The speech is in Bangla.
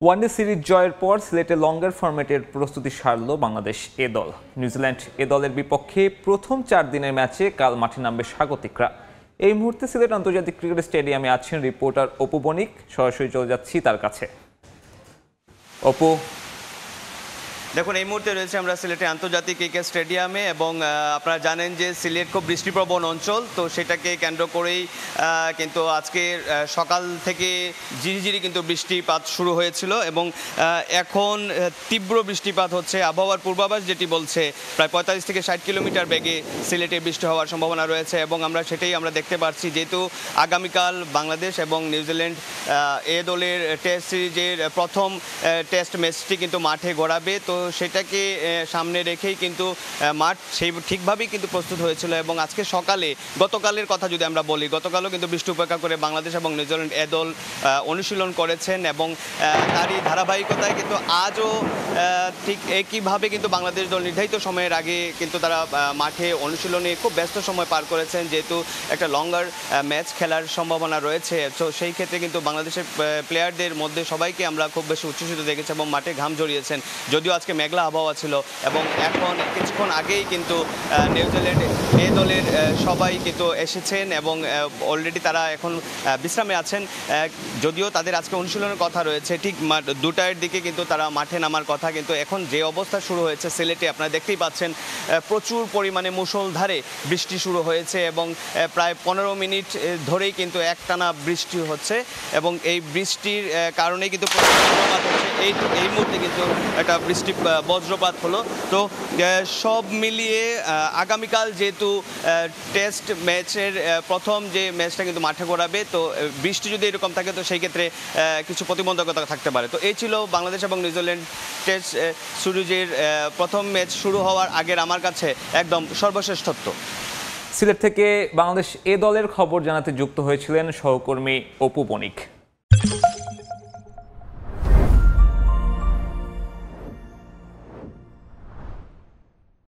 ওয়ানডে সিরিজ জয়ের পর সিলেটে লঙ্গার ফরম্যাটের প্রস্তুতি সারল বাংলাদেশ এ দল। নিউজিল্যান্ড এ দলের বিপক্ষে প্রথম 4 দিনের ম্যাচে কাল মাঠে নামবে স্বাগতিকরা। এই মুহূর্তে সিলেট আন্তর্জাতিক ক্রিকেট স্টেডিয়ামে আছেন রিপোর্টার অপু বণিক। সরাসরি চলে যাচ্ছি তার কাছে। অপু, দেখুন, এই মুহূর্তে রয়েছে আমরা সিলেটে আন্তর্জাতিক ক্রিকেট স্টেডিয়ামে এবং আপনারা জানেন যে সিলেট খুব বৃষ্টিপ্রবণ অঞ্চল, তো সেটাকে কেন্দ্র করেই কিন্তু আজকে সকাল থেকে ঝিরিঝিরি কিন্তু বৃষ্টিপাত শুরু হয়েছিল এবং এখন তীব্র বৃষ্টিপাত হচ্ছে। আবহাওয়ার পূর্বাভাস যেটি বলছে প্রায় 45 থেকে 60 কিলোমিটার বেগে সিলেটে বৃষ্টি হওয়ার সম্ভাবনা রয়েছে এবং সেটাই আমরা দেখতে পাচ্ছি। যেহেতু আগামীকাল বাংলাদেশ এবং নিউজিল্যান্ড এ দলের টেস্ট সিরিজের প্রথম টেস্ট ম্যাচটি কিন্তু মাঠে গড়াবে, তো সেটাকে সামনে রেখেই কিন্তু মাঠ সেই ঠিকভাবেই কিন্তু প্রস্তুত হয়েছিল এবং আজকে সকালে গতকালের কথা যদি আমরা বলি, গতকালও কিন্তু বৃষ্টি উপেক্ষা করে বাংলাদেশ এবং নিউজিল্যান্ড এ দল অনুশীলন করেছেন এবং তারই ধারাবাহিকতায় কিন্তু আজও ঠিক একইভাবে কিন্তু বাংলাদেশ দল নির্ধারিত সময়ের আগে কিন্তু তারা মাঠে অনুশীলনে খুব ব্যস্ত সময় পার করেছেন, যেহেতু একটা লঙ্গার ম্যাচ খেলার সম্ভাবনা রয়েছে। তো সেই ক্ষেত্রে কিন্তু বাংলাদেশের প্লেয়ারদের মধ্যে সবাইকে আমরা খুব বেশি উচ্ছ্বসিত দেখেছি এবং মাঠে ঘাম ঝরিয়েছেন। যদিও আজকে মেঘলা আবহাওয়া ছিল এবং এখন কিছুক্ষণ আগেই কিন্তু নিউজিল্যান্ড এ দলের সবাই কিন্তু এসেছেন এবং অলরেডি তারা এখন বিশ্রামে আছেন। যদিও তাদের আজকে অনুশীলনের কথা রয়েছে, ঠিক 2টার দিকে কিন্তু তারা মাঠে নামার কথা। কিন্তু এখন যে অবস্থা শুরু হয়েছে সিলেটে, আপনারা দেখতেই পাচ্ছেন প্রচুর পরিমাণে মুষলধারে বৃষ্টি শুরু হয়েছে এবং প্রায় 15 মিনিট ধরেই কিন্তু একটানা বৃষ্টি হচ্ছে এবং এই বৃষ্টির কারণেই কিন্তু এই মুহূর্তে কিন্তু একটা বজ্রপাত হলো। তো সব মিলিয়ে আগামীকাল যেহেতু টেস্ট ম্যাচের প্রথম যে ম্যাচটা কিন্তু মাঠে গড়াবে, তো বৃষ্টি যদি এরকম থাকে তো সেই ক্ষেত্রে কিছু প্রতিবন্ধকতা থাকতে পারে। তো এই ছিল বাংলাদেশ এবং নিউজিল্যান্ড টেস্ট সিরিজের প্রথম ম্যাচ শুরু হওয়ার আগের আমার কাছে একদম সর্বশেষ তথ্য। সিলেট থেকে বাংলাদেশ এ দলের খবর জানাতে যুক্ত হয়েছিলেন সহকর্মী অপু বণিক।